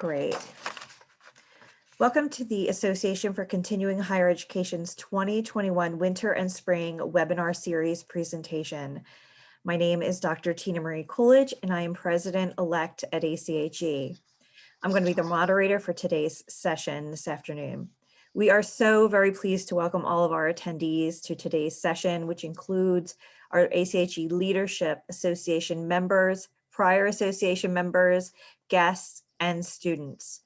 Great. Welcome to the Association for Continuing Higher Education's 2021 Winter and Spring Webinar Series presentation. My name is Dr. Tina Marie Coolidge, and I am President-elect at ACHE. I'm going to be the moderator for today's session this afternoon. We are so very pleased to welcome all of our attendees to today's session, which includes our ACHE Leadership Association members, prior association members, guests, and students.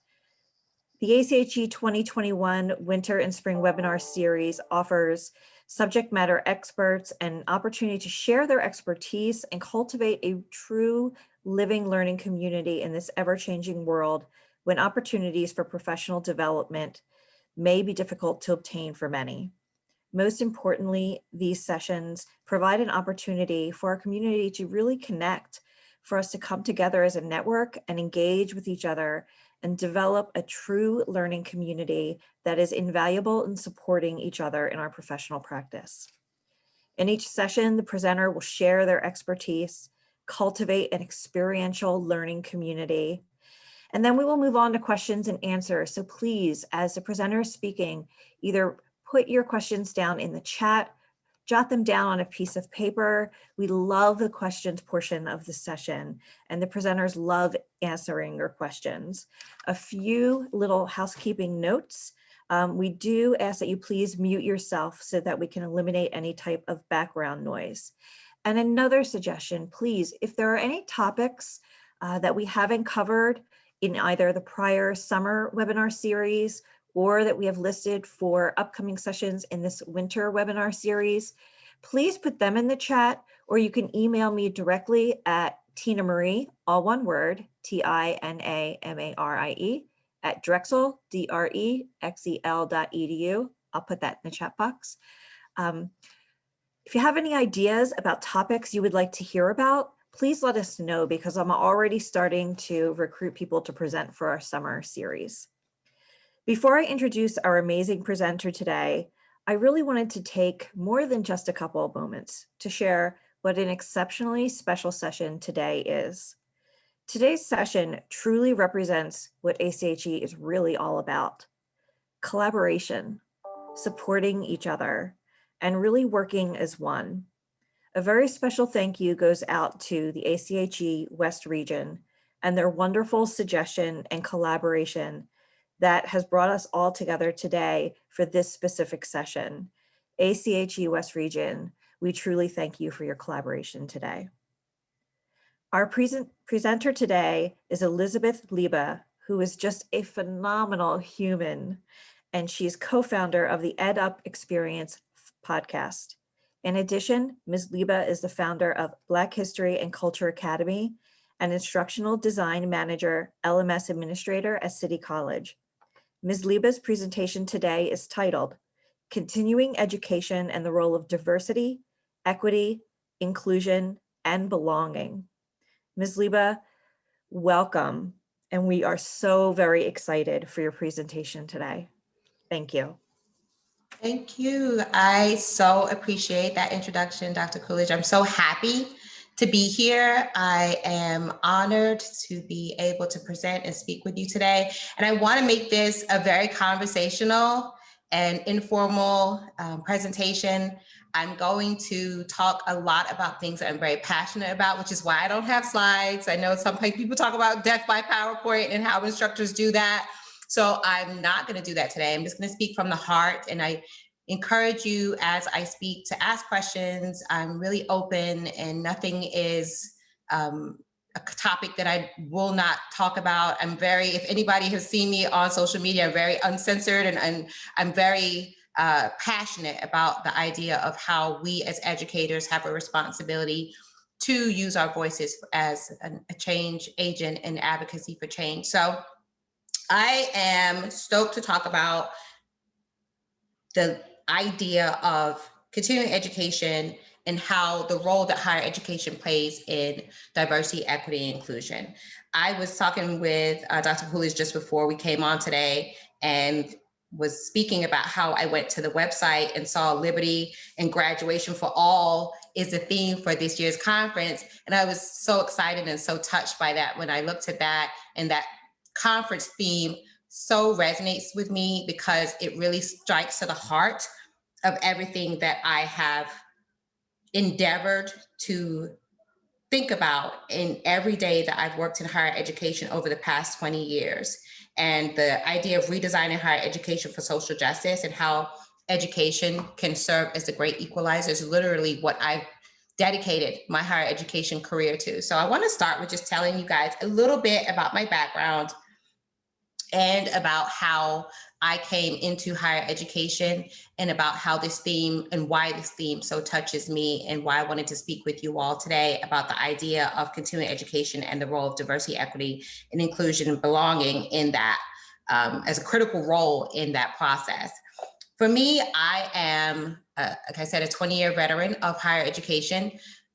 The ACHE 2021 Winter and Spring Webinar Series offers subject matter experts an opportunity to share their expertise and cultivate a true living learning community in this ever-changing world when opportunities for professional development may be difficult to obtain for many. Most importantly, these sessions provide an opportunity for our community to really connect, for us to come together as a network and engage with each other and develop a true learning community that is invaluable in supporting each other in our professional practice. In each session, the presenter will share their expertise, cultivate an experiential learning community, and then we will move on to questions and answers. So please, as the presenter is speaking, either put your questions down in the chat, jot them down on a piece of paper. We love the questions portion of the session, and the presenters love answering your questions. A few little housekeeping notes. We do ask that you please mute yourself so that we can eliminate any type of background noise. And another suggestion, please, if there are any topics that we haven't covered in either the prior summer webinar series or that we have listed for upcoming sessions in this winter webinar series, please put them in the chat, or you can email me directly at Tina Marie, all one word, TINAMARIE, at Drexel, DREXEL.edu. I'll put that in the chat box. If you have any ideas about topics you would like to hear about, please let us know, because I'm already starting to recruit people to present for our summer series. Before I introduce our amazing presenter today, I really wanted to take more than just a couple of moments to share what an exceptionally special session today is. Today's session truly represents what ACHE is really all about: collaboration, supporting each other, and really working as one. A very special thank you goes out to the ACHE West Region and their wonderful suggestion and collaboration that has brought us all together today for this specific session. ACHE West Region, we truly thank you for your collaboration today. Our presenter today is Elizabeth Liebe, who is just a phenomenal human, and she's co-founder of the EdUp Experience podcast. In addition, Ms. Liebe is the founder of Black History and Culture Academy, and Instructional Design Manager, LMS Administrator at City College. Ms. Liebe's presentation today is titled Continuing Education and the Role of Diversity, Equity, Inclusion, and Belonging. Ms. Liebe, welcome, and we are so very excited for your presentation today. Thank you. Thank you. I so appreciate that introduction, Dr. Coolidge. I'm so happy to be here. I am honored to be able to present and speak with you today. And I want to make this a very conversational and informal presentation. I'm going to talk a lot about things that I'm very passionate about, which is why I don't have slides. I know some people talk about death by PowerPoint and how instructors do that. So I'm not going to do that today. I'm just going to speak from the heart, and I encourage you as I speak to ask questions. I'm really open, and nothing is a topic that I will not talk about. I'm very, if anybody has seen me on social media, I'm very uncensored, and I'm very passionate about the idea of how we as educators have a responsibility to use our voices as a change agent and advocacy for change. So I am stoked to talk about the idea of continuing education and how the role that higher education plays in diversity, equity, and inclusion. I was talking with Dr. Coolidge just before we came on today, and was speaking about how I went to the website and saw liberty and graduation for all is the theme for this year's conference. And I was so excited and so touched by that when I looked at that, and that conference theme so resonates with me because it really strikes to the heart of everything that I have endeavored to think about in every day that I've worked in higher education over the past 20 years. And the idea of redesigning higher education for social justice and how education can serve as a great equalizer is literally what I've dedicated my higher education career to. So I want to start with just telling you guys a little bit about my background and about how I came into higher education and about how this theme and why this theme so touches me and why I wanted to speak with you all today about the idea of continuing education and the role of diversity, equity, and inclusion and belonging in that as a critical role in that process. For me, I am, like I said, a 20-year veteran of higher education,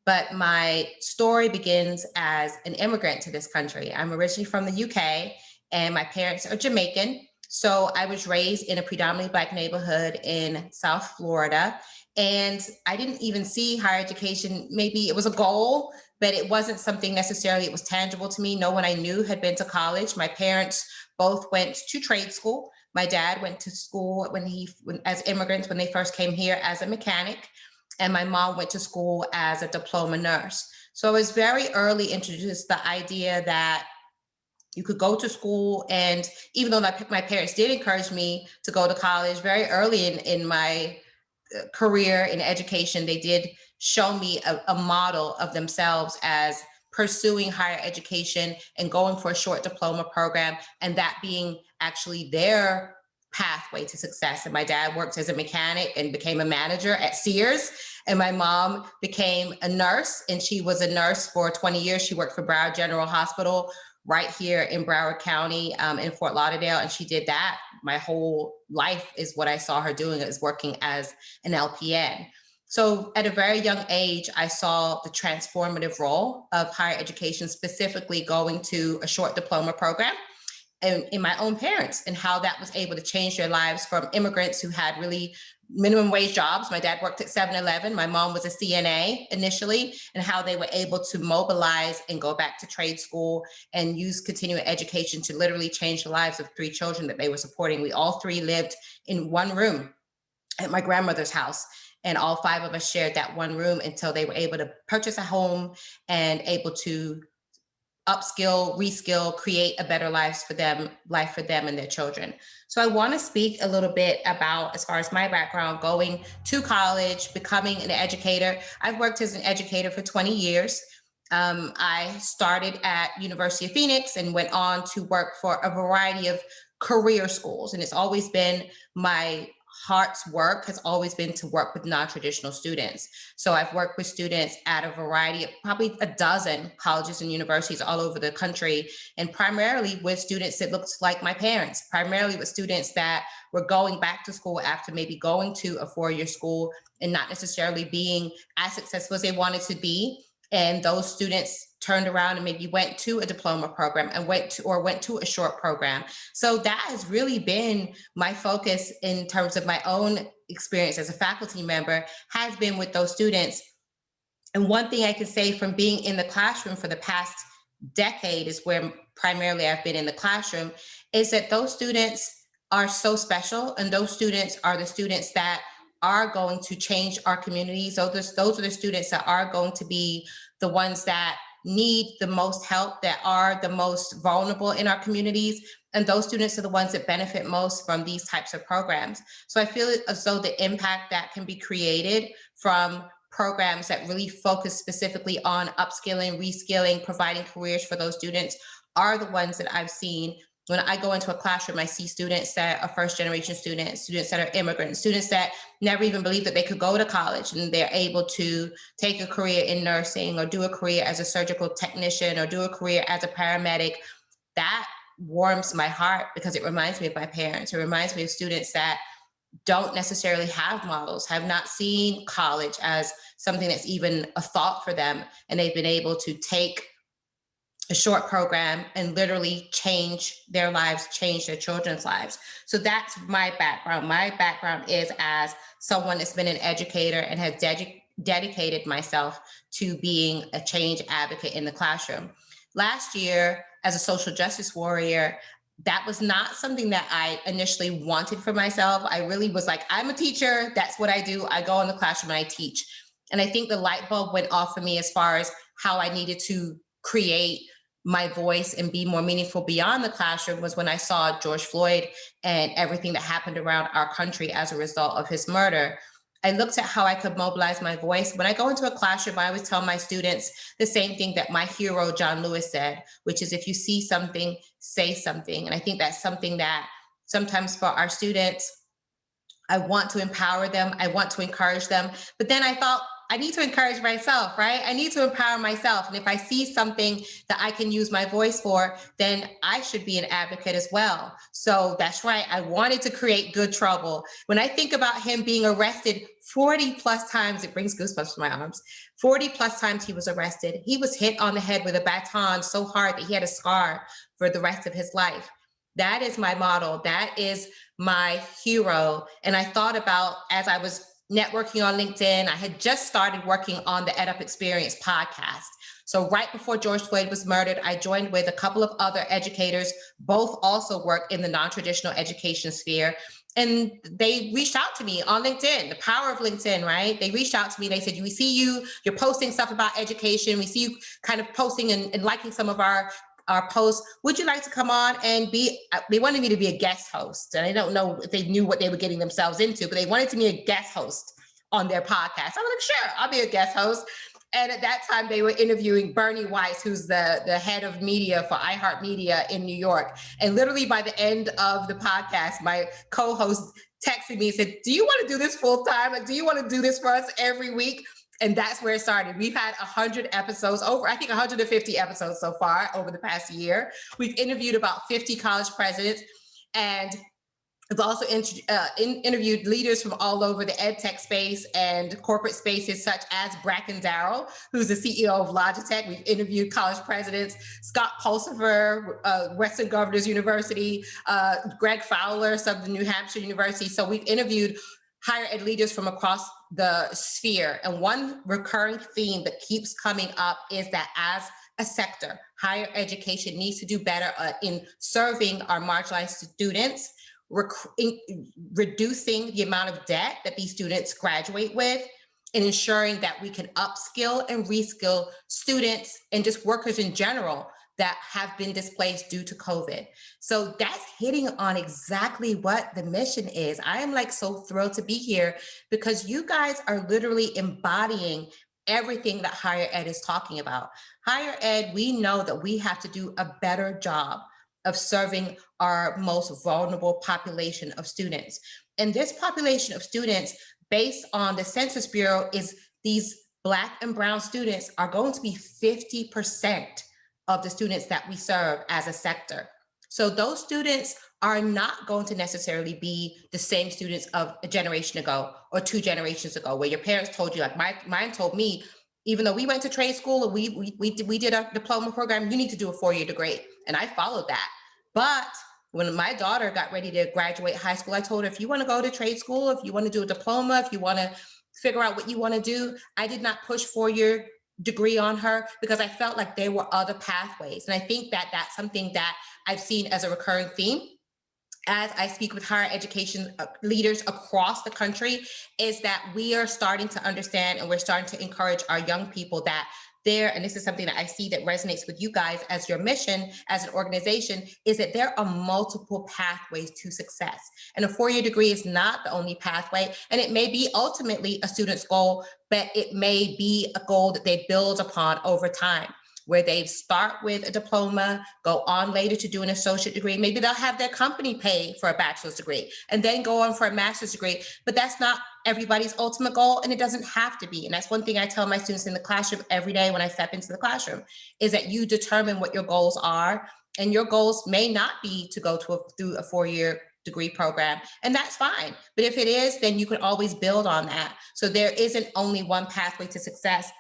but my story begins as an immigrant to this country. I'm originally from the UK, and my parents are Jamaican. So I was raised in a predominantly Black neighborhood in South Florida. And I didn't even see higher education. Maybe it was a goal, but it wasn't something necessarily it was tangible to me. No one I knew had been to college. My parents both went to trade school. My dad went to school as immigrants when they first came here as a mechanic, and my mom went to school as a diploma nurse. So I was very early introduced to the idea that you could go to school, and even though my parents did encourage me to go to college very early in my career in education, they did show me a model of themselves as pursuing higher education and going for a short diploma program, and that being actually their pathway to success. And my dad worked as a mechanic and became a manager at Sears. And my mom became a nurse, and she was a nurse for 20 years. She worked for Broward General Hospital right here in Broward County in Fort Lauderdale. And she did that. My whole life is what I saw her doing, is working as an LPN. So at a very young age, I saw the transformative role of higher education, specifically going to a short diploma program and in my own parents, and how that was able to change their lives from immigrants who had really minimum wage jobs. My dad worked at 7-Eleven. My mom was a CNA initially, and how they were able to mobilize and go back to trade school and use continuing education to literally change the lives of 3 children that they were supporting. We all 3 lived in one room at my grandmother's house. And all 5 of us shared that one room until they were able to purchase a home and able to upskill, reskill, create a better life for them and their children. So I want to speak a little bit about, as far as my background, going to college, becoming an educator. I've worked as an educator for 20 years. I started at University of Phoenix and went on to work for a variety of career schools. And it's always been my heart's work has always been to work with non-traditional students. So I've worked with students at a variety of probably a dozen colleges and universities all over the country, and primarily with students that looked like my parents, primarily with students that were going back to school after maybe going to a 4-year school and not necessarily being as successful as they wanted to be. And those students turned around and maybe went to a diploma program and went to a short program. So that has really been my focus in terms of my own experience as a faculty member, has been with those students. And one thing I can say from being in the classroom for the past decade, is where primarily I've been in the classroom, is that those students are so special. And those students are the students that are going to change our communities. So those are the students that are going to be the ones that need the most help, that are the most vulnerable in our communities. And those students are the ones that benefit most from these types of programs. So I feel as though the impact that can be created from programs that really focus specifically on upskilling, reskilling, providing careers for those students are the ones that I've seen. When I go into a classroom, I see students that are first generation students, students that are immigrants, students that never even believed that they could go to college, and they're able to take a career in nursing or do a career as a surgical technician or do a career as a paramedic. That warms my heart because it reminds me of my parents. It reminds me of students that don't necessarily have models, have not seen college as something that's even a thought for them. And they've been able to take a short program and literally change their lives, change their children's lives. So that's my background. My background is as someone that's been an educator and has dedicated myself to being a change advocate in the classroom. Last year, as a social justice warrior, that was not something that I initially wanted for myself. I really was like, I'm a teacher. That's what I do. I go in the classroom and I teach. And I think the light bulb went off for me as far as how I needed to create my voice and be more meaningful beyond the classroom was when I saw George Floyd and everything that happened around our country as a result of his murder. I looked at how I could mobilize my voice. When I go into a classroom, I always tell my students the same thing that my hero, John Lewis, said, which is if you see something, say something. And I think that's something that sometimes for our students, I want to empower them. I want to encourage them. But then I thought, I need to encourage myself, right? I need to empower myself. And if I see something that I can use my voice for, then I should be an advocate as well. So that's right. I wanted to create good trouble. When I think about him being arrested 40 plus times, it brings goosebumps to my arms. 40 plus times he was arrested. He was hit on the head with a baton so hard that he had a scar for the rest of his life. That is my model. That is my hero. And I thought about as I was networking on LinkedIn, I had just started working on the EdUp Experience podcast. So right before George Floyd was murdered, I joined with a couple of other educators, both also work in the non-traditional education sphere. And they reached out to me on LinkedIn, the power of LinkedIn, right? They reached out to me. They said, we see you, you're posting stuff about education. We see you kind of posting and liking some of our posts. Would you like to come on and be, they wanted me to be a guest host. And I don't know if they knew what they were getting themselves into, but they wanted to be a guest host on their podcast. I was like, sure, I'll be a guest host. And at that time, they were interviewing Bernie Weiss, who's the head of media for iHeartMedia in New York. And literally by the end of the podcast, my co-host texted me and said, do you want to do this full time? Like, do you want to do this for us every week? And that's where it started. We've had 100 episodes, over, I think 150 episodes so far over the past year. We've interviewed about 50 college presidents, and we've also interviewed leaders from all over the ed tech space and corporate spaces, such as Bracken Darrell, who's the CEO of Logitech. We've interviewed college presidents, Scott Pulsifer, Western Governors University, Greg Fowler, Southern New Hampshire University. So we've interviewed higher ed leaders from across the sphere. And one recurring theme that keeps coming up is that as a sector, higher education needs to do better in serving our marginalized students, reducing the amount of debt that these students graduate with, and ensuring that we can upskill and reskill students and just workers in general that have been displaced due to COVID. So that's hitting on exactly what the mission is. I am like so thrilled to be here because you guys are literally embodying everything that higher ed is talking about. Higher ed, we know that we have to do a better job of serving our most vulnerable population of students. And this population of students, based on the Census Bureau, is these Black and brown students are going to be 50% of the students that we serve as a sector. So those students are not going to necessarily be the same students of a generation ago or 2 generations ago, where your parents told you, like mine told me, even though we went to trade school and we did a diploma program, you need to do a 4-year degree. And I followed that. But when my daughter got ready to graduate high school, I told her, if you want to go to trade school, if you want to do a diploma, if you want to figure out what you want to do, I did not push 4-year degree on her because I felt like there were other pathways. And I think that that's something that I've seen as a recurring theme as I speak with higher education leaders across the country, is that we are starting to understand and we're starting to encourage our young people that there, and this is something that I see that resonates with you guys as your mission as an organization, is that there are multiple pathways to success. And a 4-year degree is not the only pathway. And it may be ultimately a student's goal, but it may be a goal that they build upon over time, where they start with a diploma, go on later to do an associate degree. Maybe they'll have their company pay for a bachelor's degree and then go on for a master's degree. But that's not everybody's ultimate goal, and it doesn't have to be. And that's one thing I tell my students in the classroom every day when I step into the classroom, is that you determine what your goals are. And your goals may not be to go through a 4-year degree program, and that's fine. But if it is, then you can always build on that. So there isn't only one pathway to success.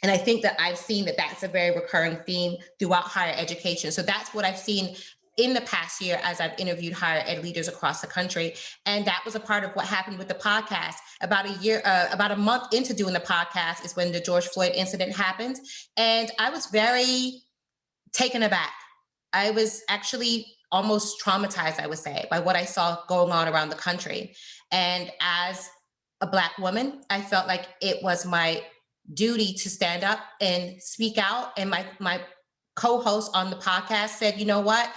And I think that I've seen that that's a very recurring theme throughout higher education. So that's what I've seen in the past year as I've interviewed higher ed leaders across the country. And that was a part of what happened with the podcast. About a month into doing the podcast is when the George Floyd incident happened. And I was very taken aback. I was actually almost traumatized, I would say, by what I saw going on around the country. And as a Black woman, I felt like it was my duty to stand up and speak out. And my co-host on the podcast said, you know what?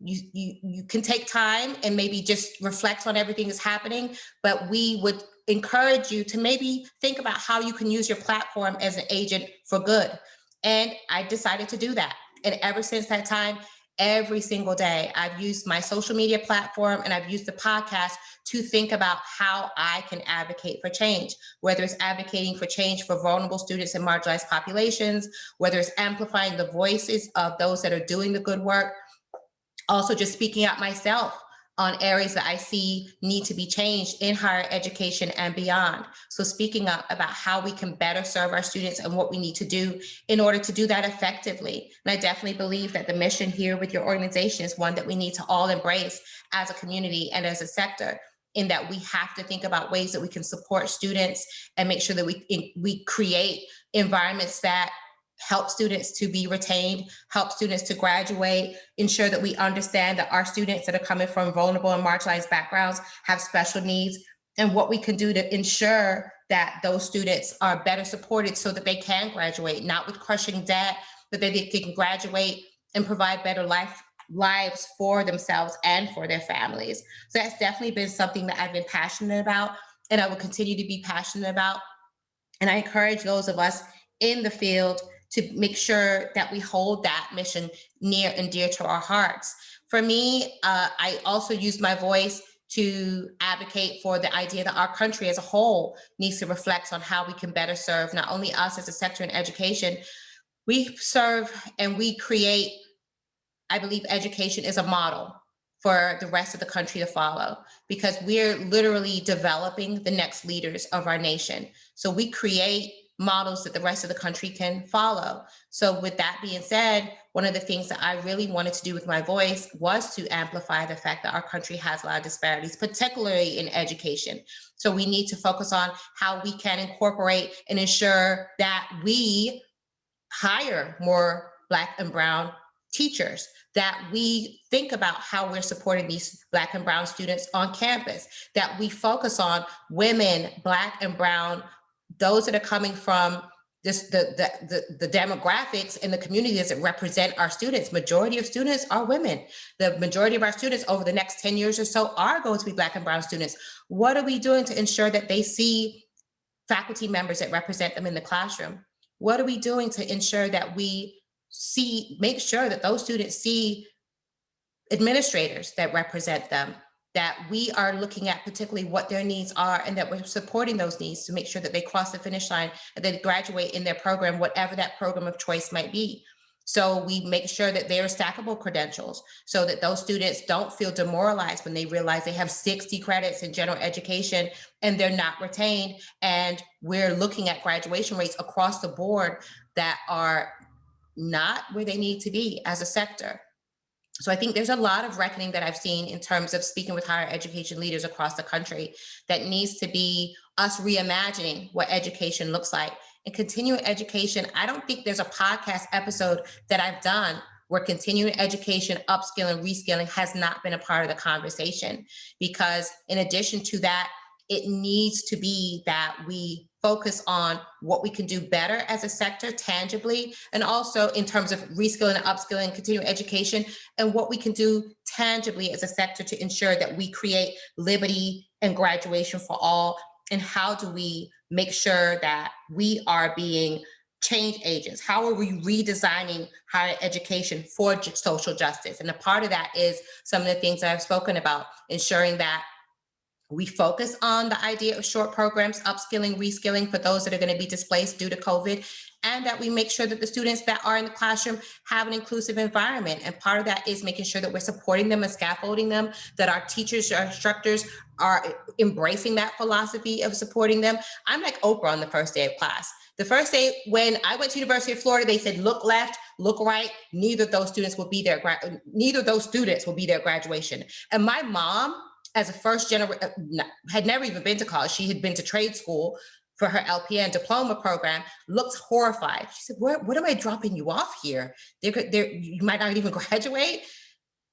You can take time and maybe just reflect on everything that's happening, but we would encourage you to maybe think about how you can use your platform as an agent for good. And I decided to do that. And ever since that time, every single day, I've used my social media platform and I've used the podcast to think about how I can advocate for change, whether it's advocating for change for vulnerable students and marginalized populations, whether it's amplifying the voices of those that are doing the good work, also just speaking out myself on areas that I see need to be changed in higher education and beyond. So speaking up about how we can better serve our students and what we need to do in order to do that effectively. And I definitely believe that the mission here with your organization is one that we need to all embrace as a community and as a sector, in that we have to think about ways that we can support students and make sure that we create environments that help students to be retained, help students to graduate, ensure that we understand that our students that are coming from vulnerable and marginalized backgrounds have special needs, and what we can do to ensure that those students are better supported so that they can graduate, not with crushing debt, but that they can graduate and provide better lives for themselves and for their families. So that's definitely been something that I've been passionate about and I will continue to be passionate about. And I encourage those of us in the field to make sure that we hold that mission near and dear to our hearts. For me, I also use my voice to advocate for the idea that our country as a whole needs to reflect on how we can better serve not only us as a sector in education. We serve and we create, I believe education is a model for the rest of the country to follow, because we're literally developing the next leaders of our nation. So we create models that the rest of the country can follow. So with that being said, one of the things that I really wanted to do with my voice was to amplify the fact that our country has a lot of disparities, particularly in education. So we need to focus on how we can incorporate and ensure that we hire more Black and brown teachers, that we think about how we're supporting these Black and brown students on campus, that we focus on women, Black and brown, those that are coming from the demographics in the communities that represent our students. Majority of students are women. The majority of our students over the next 10 years or so are going to be Black and brown students. What are we doing to ensure that they see faculty members that represent them in the classroom? What are we doing to ensure that we make sure that those students see administrators that represent them, that we are looking at particularly what their needs are and that we're supporting those needs to make sure that they cross the finish line and they graduate in their program, whatever that program of choice might be. So we make sure that they are stackable credentials so that those students don't feel demoralized when they realize they have 60 credits in general education and they're not retained. And we're looking at graduation rates across the board that are not where they need to be as a sector. So I think there's a lot of reckoning that I've seen in terms of speaking with higher education leaders across the country that needs to be us reimagining what education looks like. And continuing education, I don't think there's a podcast episode that I've done where continuing education, upskilling, reskilling has not been a part of the conversation. Because in addition to that, it needs to be that we focus on what we can do better as a sector tangibly, and also in terms of reskilling and upskilling, continuing education, and what we can do tangibly as a sector to ensure that we create liberty and graduation for all. And how do we make sure that we are being change agents? How are we redesigning higher education for social justice? And a part of that is some of the things that I've spoken about, ensuring that we focus on the idea of short programs, upskilling, reskilling for those that are going to be displaced due to COVID, and that we make sure that the students that are in the classroom have an inclusive environment. And part of that is making sure that we're supporting them and scaffolding them, that our teachers, our instructors are embracing that philosophy of supporting them. I'm like Oprah on the first day of class. The first day when I went to University of Florida, they said, look left, look right. Neither of those students will be there. Neither of those students will be their graduation. And my mom, as a first generation, had never even been to college. She had been to trade school for her LPN diploma program, looked horrified. She said, what am I dropping you off here? You might not even graduate.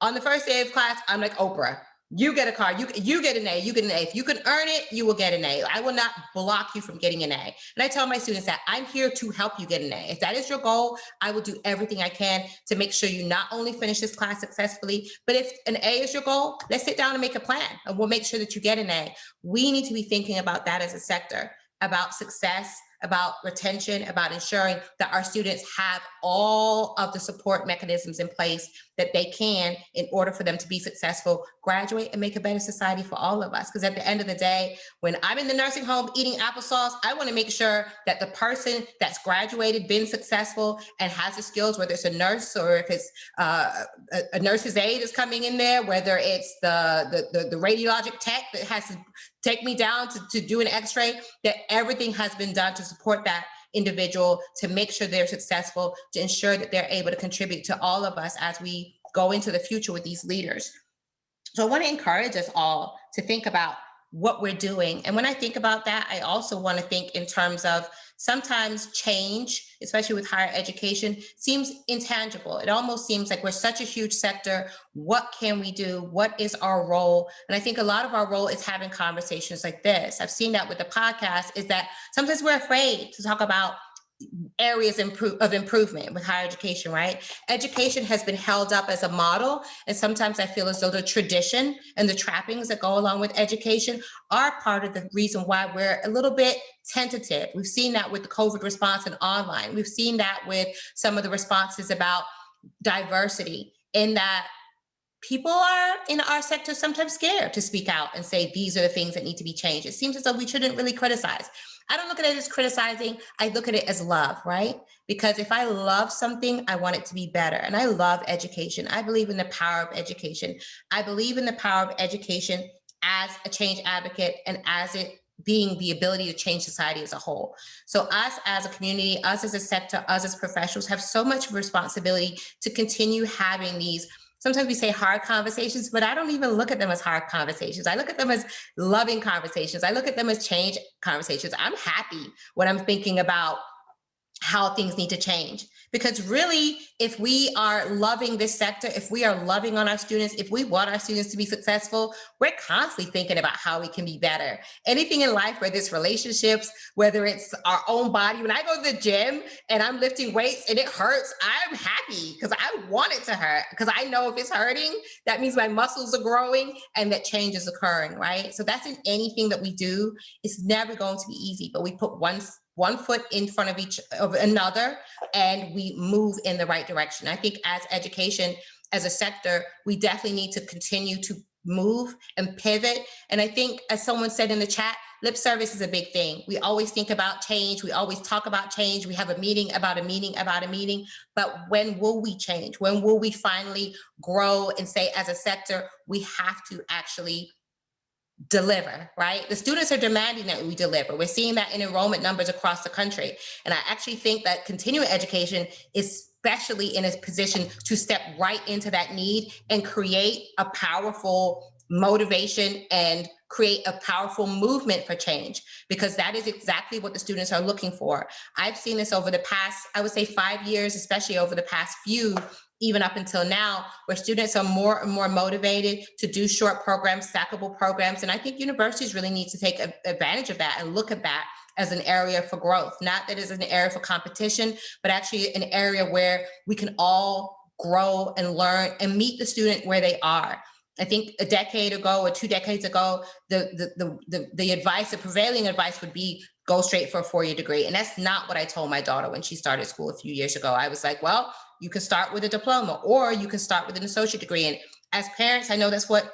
On the first day of class, I'm like Oprah. You get a card. You get an A. You get an A. If you can earn it, you will get an A. I will not block you from getting an A. And I tell my students that I'm here to help you get an A. If that is your goal, I will do everything I can to make sure you not only finish this class successfully, but if an A is your goal, let's sit down and make a plan, and we'll make sure that you get an A. We need to be thinking about that as a sector, about success, about retention, about ensuring that our students have all of the support mechanisms in place that they can in order for them to be successful, graduate, and make a better society for all of us. Because at the end of the day, when I'm in the nursing home eating applesauce, I want to make sure that the person that's graduated, been successful, and has the skills, whether it's a nurse or if it's a nurse's aide is coming in there, whether it's the radiologic tech that has to take me down to do an x-ray, that everything has been done to support that individual, to make sure they're successful, to ensure that they're able to contribute to all of us as we go into the future with these leaders. So I want to encourage us all to think about what we're doing. And when I think about that, I also want to think in terms of sometimes change, especially with higher education, seems intangible. It almost seems like we're such a huge sector. What can we do? What is our role? And I think a lot of our role is having conversations like this. I've seen that with the podcast, is that sometimes we're afraid to talk about areas of improvement with higher education, right? Education has been held up as a model. And sometimes I feel as though the tradition and the trappings that go along with education are part of the reason why we're a little bit tentative. We've seen that with the COVID response and online. We've seen that with some of the responses about diversity, in that people are in our sector sometimes scared to speak out and say, these are the things that need to be changed. It seems as though we shouldn't really criticize. I don't look at it as criticizing. I look at it as love, right? Because if I love something, I want it to be better. And I love education. I believe in the power of education. I believe in the power of education as a change advocate and as it being the ability to change society as a whole. So us as a community, us as a sector, us as professionals have so much responsibility to continue having these, sometimes we say hard conversations, but I don't even look at them as hard conversations. I look at them as loving conversations. I look at them as change conversations. I'm happy when I'm thinking about how things need to change. Because really, if we are loving this sector, if we are loving on our students, if we want our students to be successful, we're constantly thinking about how we can be better. Anything in life, whether it's relationships, whether it's our own body. When I go to the gym and I'm lifting weights and it hurts, I'm happy because I want it to hurt. Because I know if it's hurting, that means my muscles are growing and that change is occurring, right? So that's in anything that we do. It's never going to be easy, but we put one foot in front of each of another, and we move in the right direction. I think as education, as a sector, we definitely need to continue to move and pivot. And I think, as someone said in the chat, lip service is a big thing. We always think about change. We always talk about change. We have a meeting about a meeting about a meeting. But when will we change? When will we finally grow and say, as a sector, we have to actually deliver, right? The students are demanding that we deliver. We're seeing that in enrollment numbers across the country. And I actually think that continuing education is especially in a position to step right into that need and create a powerful motivation and create a powerful movement for change, because that is exactly what the students are looking for. I've seen this over the past, I would say 5 years, especially over the past few, even up until now, where students are more and more motivated to do short programs, stackable programs. And I think universities really need to take advantage of that and look at that as an area for growth, not that it's an area for competition, but actually an area where we can all grow and learn and meet the student where they are. I think a decade ago or 2 decades ago, the advice, the prevailing advice would be go straight for a 4-year degree. And that's not what I told my daughter when she started school a few years ago. I was like, well, you can start with a diploma or you can start with an associate degree. And as parents, I know that's what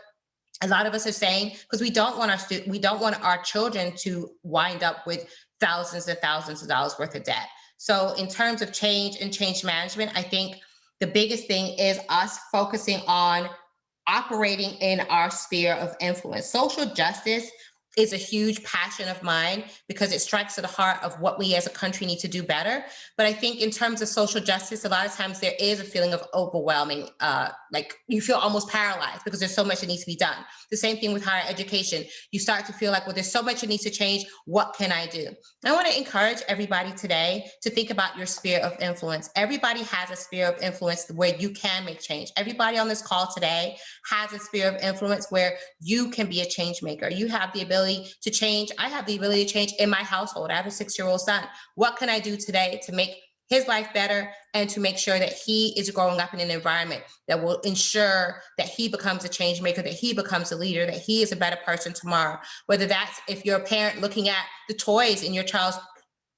a lot of us are saying, because we don't want our children to wind up with thousands and thousands of dollars worth of debt. So in terms of change and change management, I think the biggest thing is us focusing on operating in our sphere of influence. Social justice is a huge passion of mine because it strikes at the heart of what we as a country need to do better. But I think in terms of social justice, a lot of times there is a feeling of overwhelming, like you feel almost paralyzed because there's so much that needs to be done. The same thing with higher education. You start to feel like, well, there's so much that needs to change. What can I do? I want to encourage everybody today to think about your sphere of influence. Everybody has a sphere of influence where you can make change. Everybody on this call today has a sphere of influence where you can be a change maker. You have the ability to change. I have the ability to change in my household. I have a 6-year-old son. What can I do today to make his life better and to make sure that he is growing up in an environment that will ensure that he becomes a change maker, that he becomes a leader, that he is a better person tomorrow? Whether that's if you're a parent looking at the toys in your child's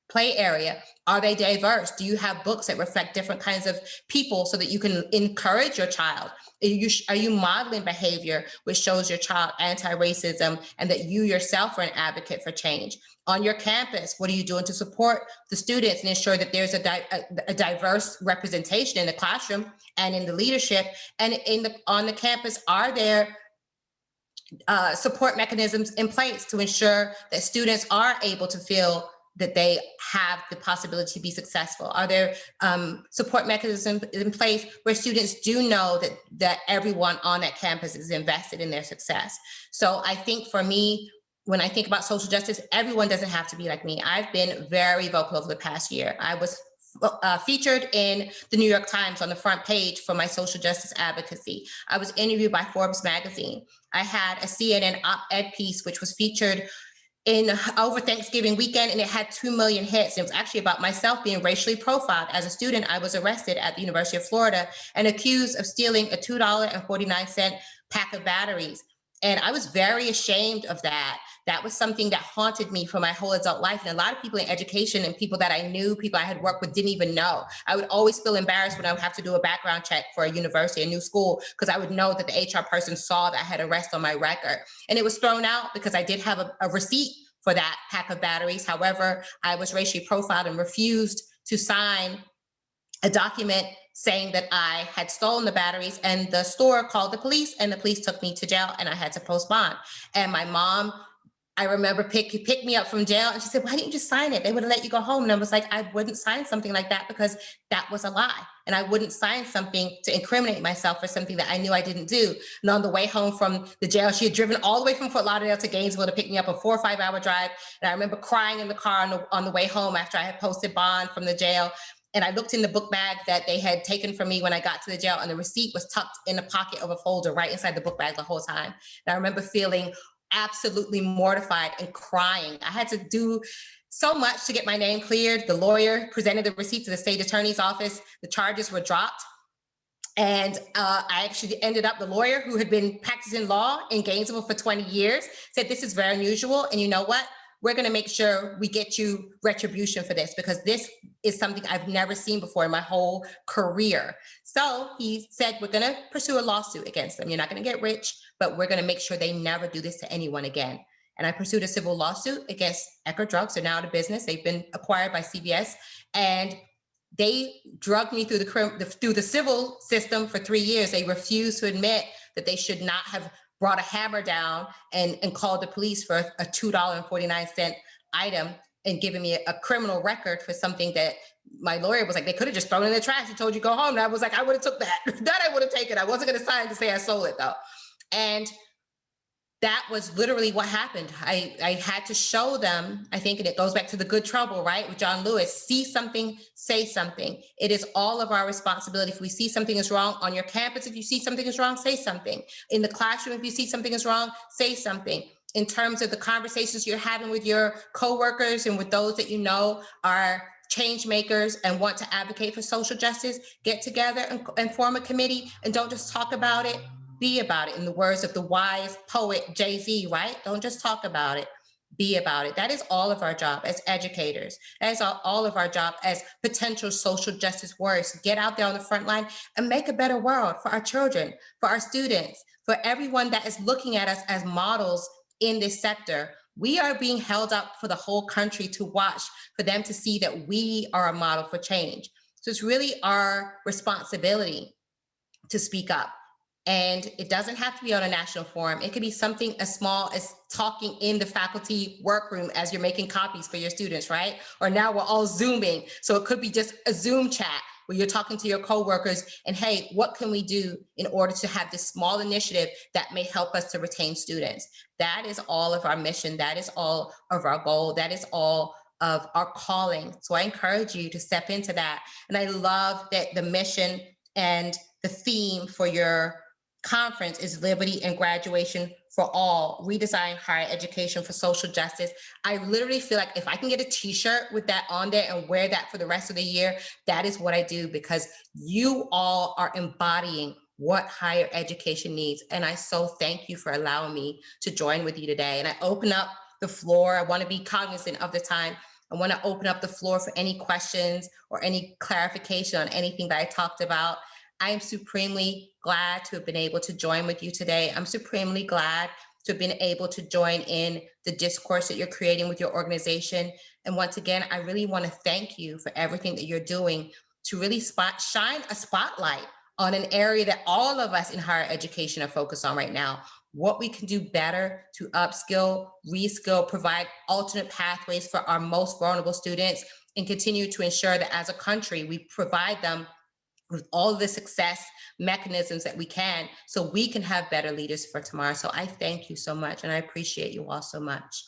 play area, are they diverse? Do you have books that reflect different kinds of people so that you can encourage your child? Are you modeling behavior which shows your child anti-racism and that you yourself are an advocate for change? On your campus, what are you doing to support the students and ensure that there's a diverse representation in the classroom and in the leadership? And on the campus, are there support mechanisms in place to ensure that students are able to feel that they have the possibility to be successful? Are there support mechanisms in place where students do know that everyone on that campus is invested in their success? So I think for me, when I think about social justice, everyone doesn't have to be like me. I've been very vocal over the past year. I was featured in the New York Times on the front page for my social justice advocacy. I was interviewed by Forbes magazine. I had a CNN op-ed piece which was featured in over Thanksgiving weekend, and it had 2 million hits. It was actually about myself being racially profiled. As a student, I was arrested at the University of Florida and accused of stealing a $2.49 pack of batteries. And I was very ashamed of that. That was something that haunted me for my whole adult life. And a lot of people in education and people that I knew, people I had worked with, didn't even know. I would always feel embarrassed when I would have to do a background check for a university, a new school, because I would know that the HR person saw that I had arrest on my record. And it was thrown out because I did have a receipt for that pack of batteries. However, I was racially profiled and refused to sign a document saying that I had stolen the batteries, and the store called the police and the police took me to jail and I had to post bond. And my mom, I remember picked me up from jail and she said, why didn't you just sign it? They would have let you go home. And I was like, I wouldn't sign something like that because that was a lie. And I wouldn't sign something to incriminate myself for something that I knew I didn't do. And on the way home from the jail, she had driven all the way from Fort Lauderdale to Gainesville to pick me up, a 4 or 5 hour drive. And I remember crying in the car on the way home after I had posted bond from the jail. And I looked in the book bag that they had taken from me when I got to the jail, and the receipt was tucked in the pocket of a folder right inside the book bag the whole time. And I remember feeling absolutely mortified and crying. I had to do so much to get my name cleared. The lawyer presented the receipt to the state attorney's office. The charges were dropped. And I actually ended up, the lawyer who had been practicing law in Gainesville for 20 years said, this is very unusual. And you know what? We're going to make sure we get you retribution for this because this is something I've never seen before in my whole career. So he said, we're going to pursue a lawsuit against them. You're not going to get rich, but we're going to make sure they never do this to anyone again. And I pursued a civil lawsuit against Eckerd Drugs. They're now out of business. They've been acquired by CVS. And they drugged me through the civil system for 3 years. They refused to admit that they should not have brought a hammer down and called the police for a $2.49 item and given me a criminal record for something that my lawyer was like, they could have just thrown it in the trash and told you go home. And I was like, I would have took that. That I would have taken. I wasn't going to sign to say I sold it though. And that was literally what happened. I had to show them, I think, and it goes back to the good trouble, right? With John Lewis, see something, say something. It is all of our responsibility. If we see something is wrong on your campus, if you see something is wrong, say something. In the classroom, if you see something is wrong, say something. In terms of the conversations you're having with your coworkers and with those that you know are change makers and want to advocate for social justice, get together and form a committee and don't just talk about it. Be about it, in the words of the wise poet Jay-Z, right? Don't just talk about it, be about it. That is all of our job as educators. That is all of our job as potential social justice warriors. Get out there on the front line and make a better world for our children, for our students, for everyone that is looking at us as models in this sector. We are being held up for the whole country to watch, for them to see that we are a model for change. So it's really our responsibility to speak up And it doesn't have to be on a national forum. It could be something as small as talking in the faculty workroom as you're making copies for your students, right? Or now we're all Zooming. So it could be just a Zoom chat where you're talking to your coworkers and, hey, what can we do in order to have this small initiative that may help us to retain students? That is all of our mission. That is all of our goal. That is all of our calling. So I encourage you to step into that. And I love that the mission and the theme for your conference is Liberty and Graduation for All, redesign higher education for social justice. I literally feel like if I can get a t-shirt with that on there and wear that for the rest of the year, that is what I do, because you all are embodying what higher education needs. And I so thank you for allowing me to join with you today. And I open up the floor. I want to be cognizant of the time. I want to open up the floor for any questions or any clarification on anything that I talked about. I am supremely glad to have been able to join with you today. I'm supremely glad to have been able to join in the discourse that you're creating with your organization. And once again, I really want to thank you for everything that you're doing to really shine a spotlight on an area that all of us in higher education are focused on right now. What we can do better to upskill, reskill, provide alternate pathways for our most vulnerable students, and continue to ensure that as a country, we provide them with all the success mechanisms that we can, so we can have better leaders for tomorrow. So I thank you so much, and I appreciate you all so much.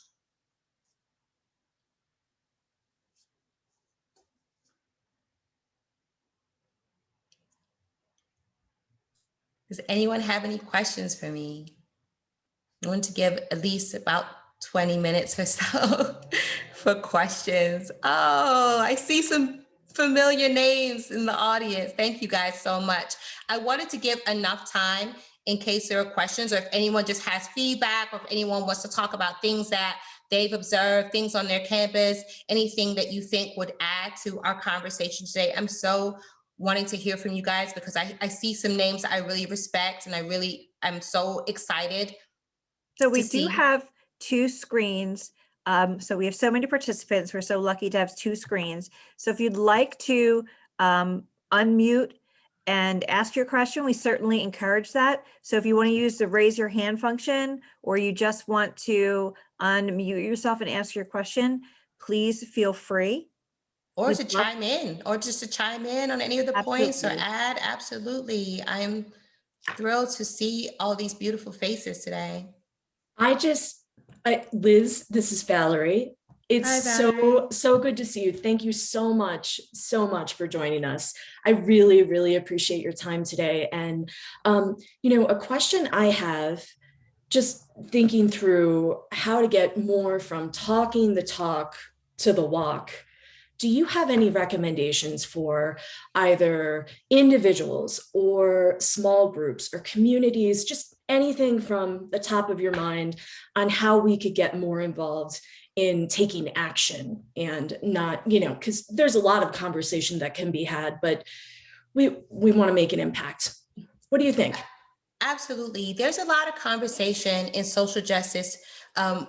Does anyone have any questions for me? I want to give at least about 20 minutes or so for questions. Oh, I see some familiar names in the audience. Thank you guys so much. I wanted to give enough time in case there are questions, or if anyone just has feedback, or if anyone wants to talk about things that they've observed, things on their campus, anything that you think would add to our conversation today. I'm so wanting to hear from you guys, because I see some names that I really respect, and I'm so excited So to we do see. have two screens. So we have so many participants. We're so lucky to have two screens. So if you'd like to unmute and ask your question, we certainly encourage that. So if you want to use the raise your hand function, or you just want to unmute yourself and ask your question, please feel free. Or We'd to love- chime in, or just to chime in on any of the points or Absolutely. add. Absolutely. I'm thrilled to see all these beautiful faces today. Liz, this is Valerie. It's Hi, Valerie. so good to see you. Thank you so much for joining us. I really appreciate your time today. And, a question I have, just thinking through how to get more from talking the talk to the walk. Do you have any recommendations for either individuals or small groups or communities, just anything from the top of your mind on how we could get more involved in taking action, and not, because there's a lot of conversation that can be had, but we want to make an impact. What do you think? Absolutely. There's a lot of conversation in social justice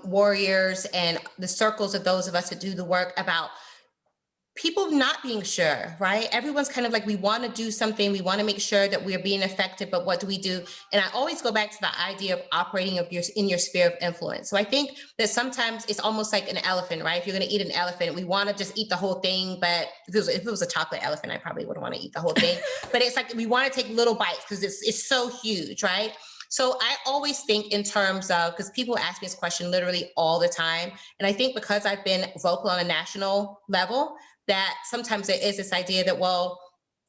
warriors and the circles of those of us that do the work about people not being sure, right? Everyone's kind of like, we want to do something, we want to make sure that we're being effective, but what do we do? And I always go back to the idea of operating in your sphere of influence. So I think that sometimes it's almost like an elephant, right? If you're going to eat an elephant, we want to just eat the whole thing, but if it was a chocolate elephant, I probably wouldn't want to eat the whole thing. But it's like we want to take little bites because it's so huge, right? So I always think in terms of, because people ask me this question literally all the time, and I think because I've been vocal on a national level, that sometimes there is this idea that, well,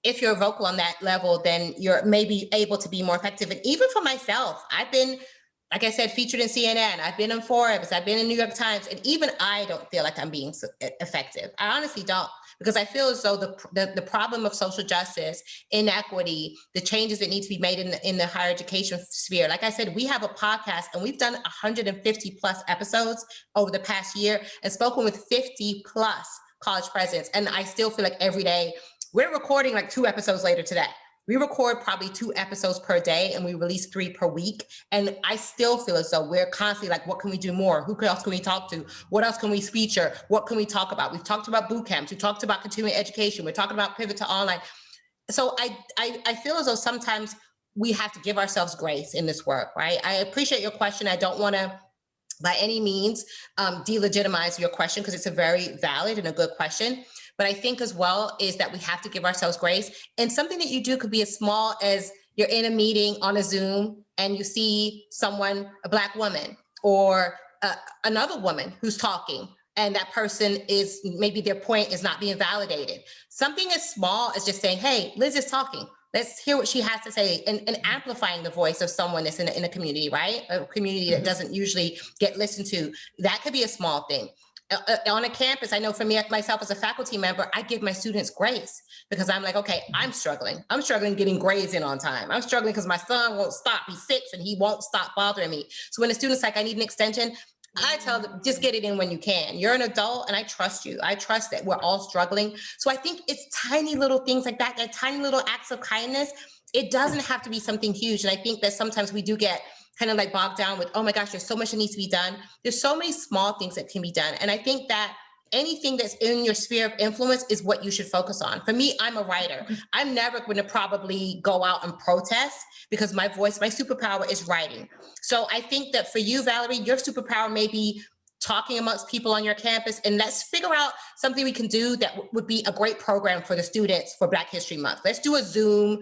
if you're vocal on that level, then you're maybe able to be more effective. And even for myself, I've been, like I said, featured in CNN, I've been in Forbes, I've been in New York Times, and even I don't feel like I'm being effective. I honestly don't, because I feel as though the problem of social justice, inequity, the changes that need to be made in the higher education sphere. Like I said, we have a podcast and we've done 150 plus episodes over the past year and spoken with 50 plus college presidents. And I still feel like every day, we're recording like 2 episodes later today. We record probably 2 episodes per day and we release 3 per week. And I still feel as though we're constantly like, what can we do more? Who else can we talk to? What else can we feature? What can we talk about? We've talked about boot camps. We've talked about continuing education. We're talking about pivot to online. So I feel as though sometimes we have to give ourselves grace in this work, right? I appreciate your question. I don't want to by any means delegitimize your question, because it's a very valid and a good question. But I think as well is that we have to give ourselves grace. And something that you do could be as small as you're in a meeting on a Zoom and you see someone, a Black woman or another woman who's talking, and that person is, maybe their point is not being validated. Something as small as just saying, hey, Liz is talking. Let's hear what she has to say, and amplifying the voice of someone that's in a community, right? A community that doesn't usually get listened to. That could be a small thing. On a campus, I know for me, myself as a faculty member, I give my students grace, because I'm like, okay, I'm struggling. I'm struggling getting grades in on time. I'm struggling because my son won't stop. He's 6 and he won't stop bothering me. So when a student's like, I need an extension, I tell them, just get it in when you can. You're an adult and I trust you. I trust that we're all struggling. So I think it's tiny little things like that, that tiny little acts of kindness. It doesn't have to be something huge. And I think that sometimes we do get kind of like bogged down with, oh my gosh, there's so much that needs to be done. There's so many small things that can be done. And I think that anything that's in your sphere of influence is what you should focus on. For me, I'm a writer. I'm never going to probably go out and protest, because my voice, my superpower is writing. So I think that for you, Valerie, your superpower may be talking amongst people on your campus, and let's figure out something we can do that would be a great program for the students for Black History Month. Let's do a Zoom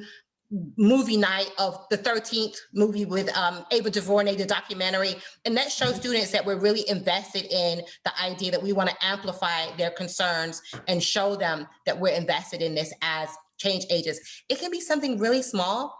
movie night of the 13th movie with Ava DuVernay, the documentary, and let's show students that we're really invested in the idea that we want to amplify their concerns and show them that we're invested in this as change agents. It can be something really small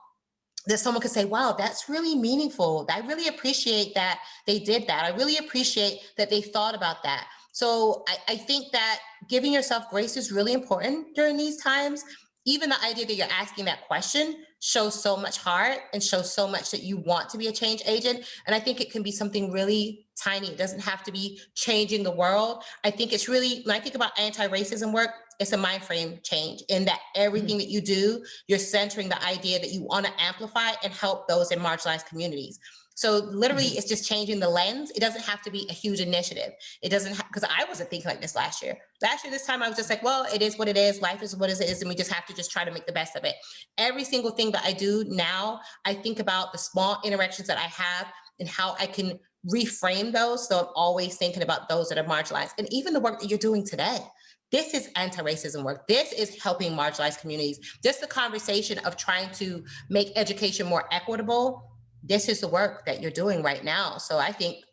that someone could say, wow, that's really meaningful. I really appreciate that they did that. I really appreciate that they thought about that. So I think that giving yourself grace is really important during these times. Even the idea that you're asking that question shows so much heart and shows so much that you want to be a change agent. And I think it can be something really tiny. It doesn't have to be changing the world. I think it's really, when I think about anti-racism work, it's a mind frame change in that everything that you do, you're centering the idea that you want to amplify and help those in marginalized communities. So literally, it's just changing the lens. It doesn't have to be a huge initiative. It doesn't have, because I wasn't thinking like this last year. Last year, this time, I was just like, well, it is what it is. Life is what it is. And we just have to just try to make the best of it. Every single thing that I do now, I think about the small interactions that I have and how I can reframe those. So I'm always thinking about those that are marginalized. And even the work that you're doing today. This is anti-racism work. This is helping marginalized communities. Just the conversation of trying to make education more equitable. This is the work that you're doing right now. So I think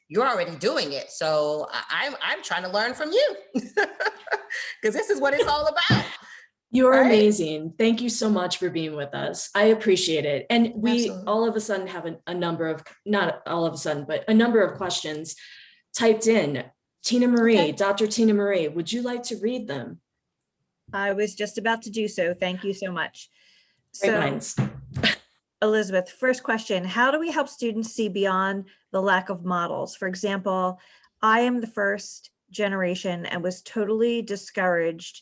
you're already doing it. So I'm trying to learn from you, because this is what it's all about. You're right? amazing. Thank you so much for being with us. I appreciate it. And we Absolutely. all of a sudden have a number of, not all of a sudden, but a number of questions typed in. Tina Marie, Okay. Dr. Tina Marie, would you like to read them? I was just about to do so. Thank you so much. Great So, minds. Elizabeth, first question, how do we help students see beyond the lack of models? For example, I am the first generation and was totally discouraged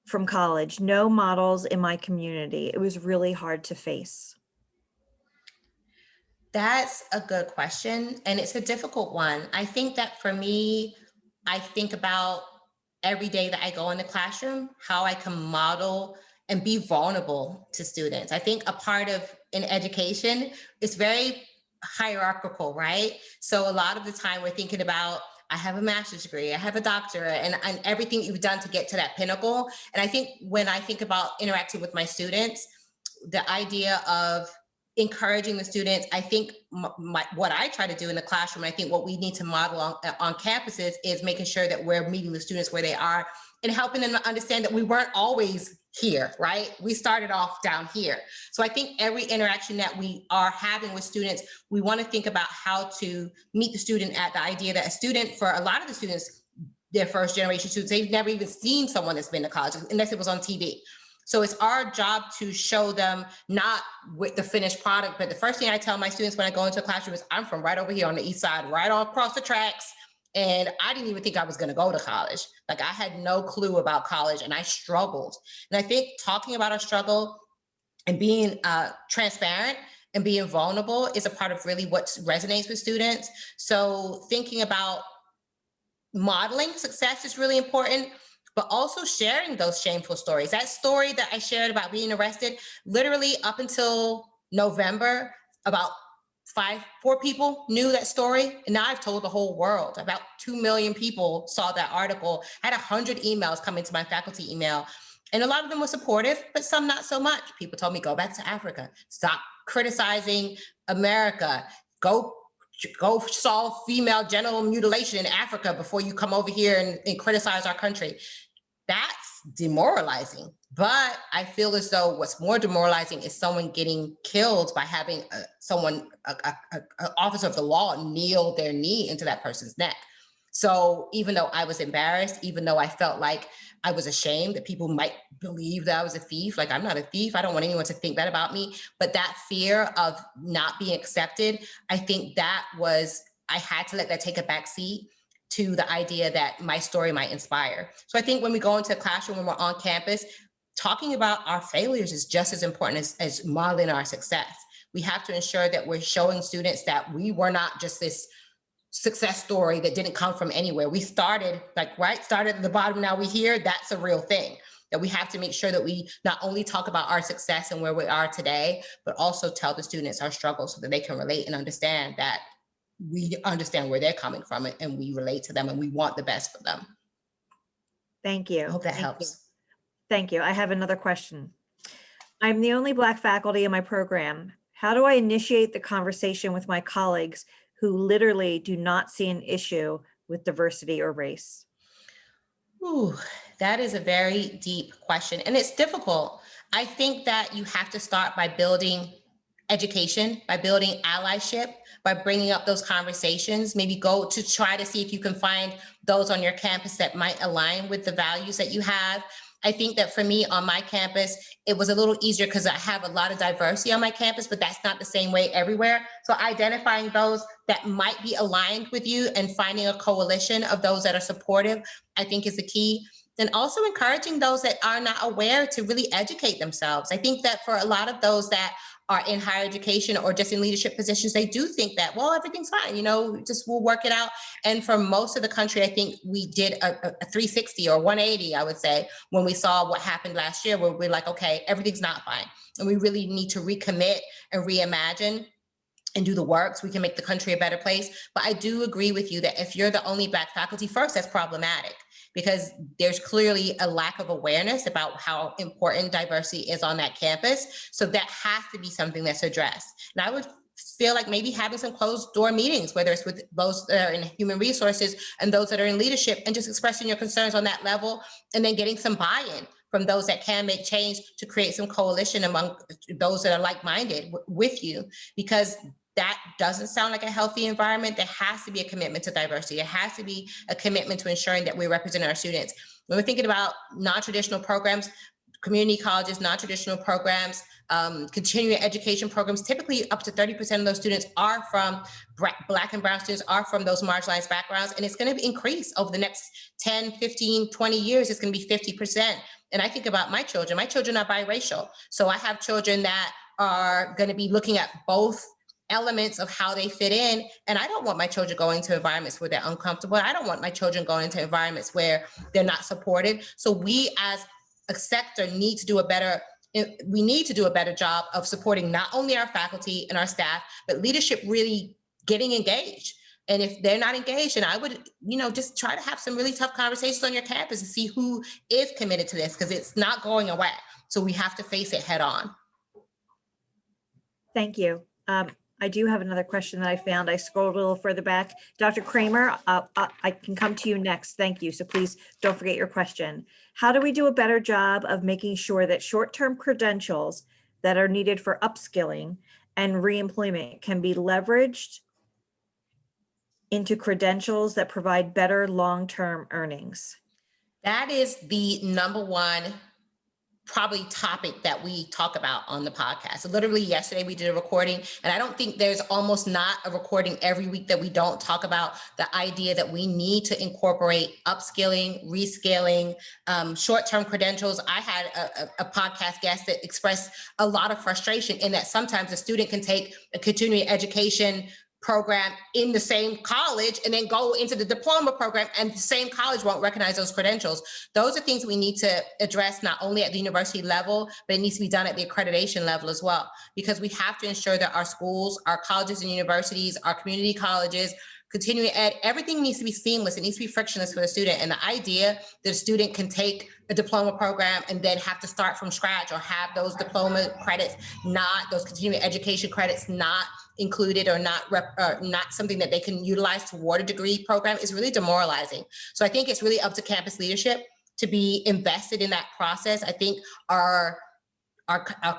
from college. No models in my community. It was really hard to face. That's a good question, and it's a difficult one. I think that for me, I think about every day that I go in the classroom, how I can model and be vulnerable to students. I think a part of in education is very hierarchical, right? So a lot of the time we're thinking about, I have a master's degree, I have a doctorate, and everything you've done to get to that pinnacle. And I think when I think about interacting with my students, the idea of encouraging the students, I think what I try to do in the classroom, I think what we need to model on campuses is making sure that we're meeting the students where they are and helping them to understand that we weren't always here, right? We started off down here. So I think every interaction that we are having with students, we want to think about how to meet the student at the idea that a student, for a lot of the students, they're first generation students, they've never even seen someone that's been to college unless it was on TV. So it's our job to show them not with the finished product, but the first thing I tell my students when I go into a classroom is, I'm from right over here on the east side, right across the tracks. And I didn't even think I was going to go to college. Like, I had no clue about college and I struggled. And I think talking about our struggle and being transparent and being vulnerable is a part of really what resonates with students. So thinking about modeling success is really important. but also sharing those shameful stories. That story that I shared about being arrested, literally up until November, about four people knew that story. And now I've told the whole world. About 2 million people saw that article. I had 100 emails come into my faculty email. And a lot of them were supportive, but some not so much. People told me, go back to Africa, stop criticizing America, go solve female genital mutilation in Africa before you come over here and criticize our country. That's demoralizing. But I feel as though what's more demoralizing is someone getting killed by having an officer of the law kneel their knee into that person's neck. So even though I was embarrassed, even though I felt like I was ashamed that people might believe that I was a thief, like I'm not a thief, I don't want anyone to think that about me, but that fear of not being accepted, I think I had to let that take a back seat to the idea that my story might inspire. So I think when we go into a classroom, when we're on campus, talking about our failures is just as important as modeling our success. We have to ensure that we're showing students that we were not just this success story that didn't come from anywhere. We started started at the bottom, now we're here. That's a real thing. That we have to make sure that we not only talk about our success and where we are today, but also tell the students our struggles so that they can relate and understand that we understand where they're coming from and we relate to them and we want the best for them. Thank you. I hope that helps. Thank you. I have another question. I'm the only Black faculty in my program. How do I initiate the conversation with my colleagues who literally do not see an issue with diversity or race? Ooh, that is a very deep question, and it's difficult. I think that you have to start by building education, by building allyship, by bringing up those conversations. Maybe go to try to see if you can find those on your campus that might align with the values that you have. I think that for me on my campus, it was a little easier because I have a lot of diversity on my campus, but that's not the same way everywhere. So identifying those that might be aligned with you and finding a coalition of those that are supportive, I think is the key. And also encouraging those that are not aware to really educate themselves. I think that for a lot of those that are in higher education or just in leadership positions, they do think that, well, everything's fine, just we'll work it out. And for most of the country, I think we did a 360 or 180, I would say, when we saw what happened last year, where we're like, okay, everything's not fine. And we really need to recommit and reimagine and do the work so we can make the country a better place. But I do agree with you that if you're the only Black faculty, first, that's problematic, because there's clearly a lack of awareness about how important diversity is on that campus. So that has to be something that's addressed. And I would feel like maybe having some closed door meetings, whether it's with those that are in human resources and those that are in leadership, and just expressing your concerns on that level, and then getting some buy-in from those that can make change to create some coalition among those that are like-minded with you, because that doesn't sound like a healthy environment. There has to be a commitment to diversity. There has to be a commitment to ensuring that we represent our students. When we're thinking about non-traditional programs, community colleges, non-traditional programs, continuing education programs, typically up to 30% of those students are from Black and brown students, are from those marginalized backgrounds. And it's going to increase over the next 10, 15, 20 years. It's going to be 50%. And I think about my children. My children are biracial. So I have children that are going to be looking at both elements of how they fit in. And I don't want my children going to environments where they're uncomfortable. I don't want my children going into environments where they're not supported. So we as a sector need to do a better job of supporting not only our faculty and our staff, but leadership really getting engaged. And if they're not engaged, and I would, just try to have some really tough conversations on your campus and see who is committed to this, because it's not going away. So we have to face it head on. Thank you. I do have another question that I found. I scrolled a little further back. Dr. Kramer, I can come to you next. Thank you. So please don't forget your question. How do we do a better job of making sure that short-term credentials that are needed for upskilling and reemployment can be leveraged into credentials that provide better long-term earnings? That is the number one probably topic that we talk about on the podcast. So literally yesterday we did a recording, and I don't think there's almost not a recording every week that we don't talk about the idea that we need to incorporate upskilling, reskilling, short-term credentials. I had a podcast guest that expressed a lot of frustration in that sometimes a student can take a continuing education program in the same college and then go into the diploma program, and the same college won't recognize those credentials. Those are things we need to address not only at the university level, but it needs to be done at the accreditation level as well, because we have to ensure that our schools, our colleges and universities, our community colleges, continuing ed, everything needs to be seamless. It needs to be frictionless for the student. And the idea that a student can take a diploma program and then have to start from scratch, or have those diploma credits those continuing education credits not included, or not something that they can utilize toward a degree program, is really demoralizing. So I think it's really up to campus leadership to be invested in that process. I think our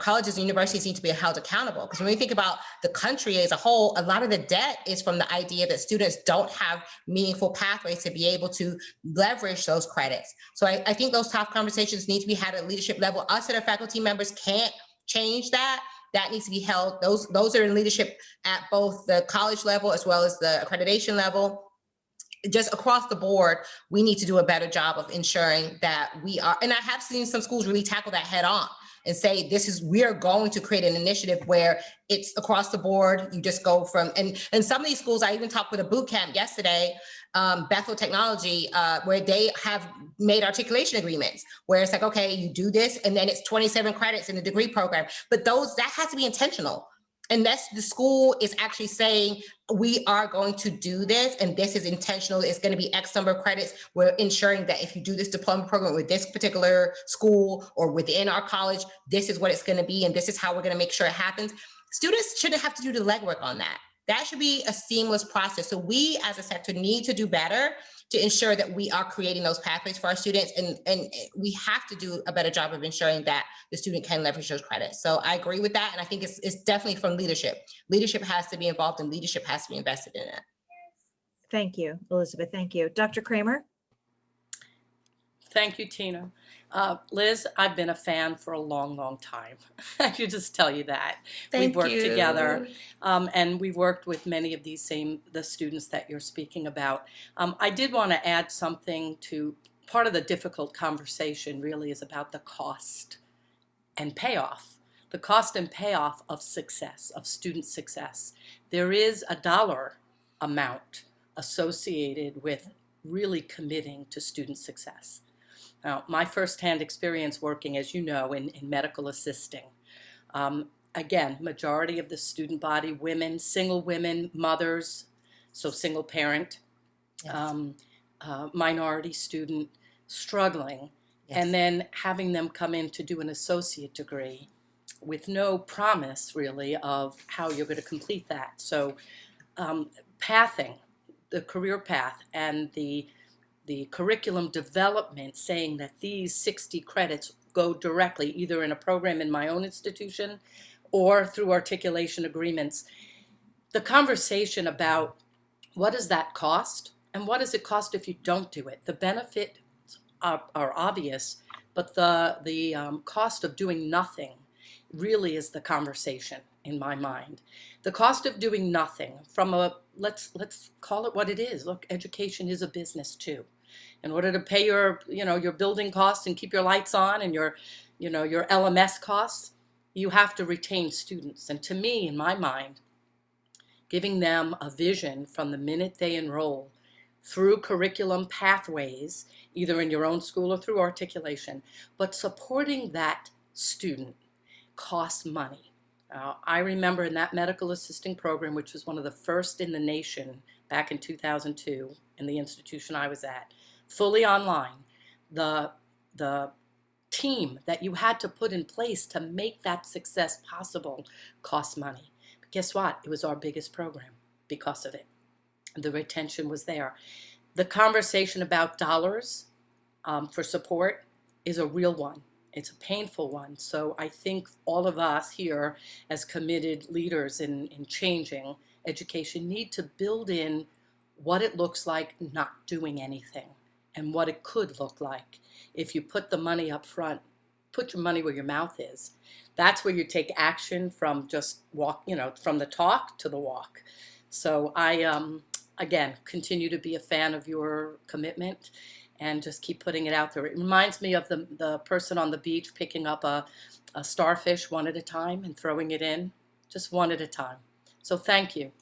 colleges and universities need to be held accountable, because when we think about the country as a whole, a lot of the debt is from the idea that students don't have meaningful pathways to be able to leverage those credits. So I think those tough conversations need to be had at leadership level. Us and our faculty members can't change that. That needs to be held. Those are in leadership at both the college level as well as the accreditation level. Just across the board, we need to do a better job of ensuring that we are, and I have seen some schools really tackle that head on and say, we are going to create an initiative where it's across the board. You just go from, and some of these schools, I even talked with a boot camp yesterday, Bethel Technology, where they have made articulation agreements where it's like, okay, you do this, and then it's 27 credits in the degree program. But that has to be intentional. Unless the school is actually saying, we are going to do this, and this is intentional, it's going to be X number of credits. We're ensuring that if you do this diploma program with this particular school or within our college, this is what it's going to be, and this is how we're going to make sure it happens. Students shouldn't have to do the legwork on that. That should be a seamless process. So we as a sector need to do better to ensure that we are creating those pathways for our students. And we have to do a better job of ensuring that the student can leverage those credits. So I agree with that. And I think it's definitely from leadership. Leadership has to be involved, and leadership has to be invested in it. Thank you, Elizabeth. Thank you. Dr. Kramer? Thank you, Tina. Liz, I've been a fan for a long, long time. I can just tell you that. We've worked together, and we've worked with many of the students that you're speaking about. I did want to add something to part of the difficult conversation. Really is about the cost and payoff. The cost and payoff of success, of student success. There is a dollar amount associated with really committing to student success. Now, my firsthand experience working, as you know, in medical assisting. Again, majority of the student body, women, single women, mothers, so single parent, yes. Minority student, struggling, yes. And then having them come in to do an associate degree with no promise, really, of how you're going to complete that. So pathing, the career path, and the curriculum development, saying that these 60 credits go directly either in a program in my own institution or through articulation agreements. The conversation about what does that cost and what does it cost if you don't do it? The benefits are obvious, but the cost of doing nothing really is the conversation in my mind. The cost of doing nothing from let's call it what it is. Look, education is a business too. In order to pay your building costs and keep your lights on and your LMS costs, you have to retain students. And to me, in my mind, giving them a vision from the minute they enroll through curriculum pathways, either in your own school or through articulation, but supporting that student costs money. I remember in that medical assisting program, which was one of the first in the nation back in 2002 in the institution I was at, fully online, the team that you had to put in place to make that success possible cost money. But guess what? It was our biggest program because of it. The retention was there. The conversation about dollars for support is a real one. It's a painful one. So I think all of us here as committed leaders in changing education need to build in what it looks like not doing anything and what it could look like if you put the money up front, put your money where your mouth is. That's where you take action from just walk, from the talk to the walk. So I, again, continue to be a fan of your commitment and just keep putting it out there. It reminds me of the person on the beach picking up a starfish one at a time and throwing it in, just one at a time. So thank you.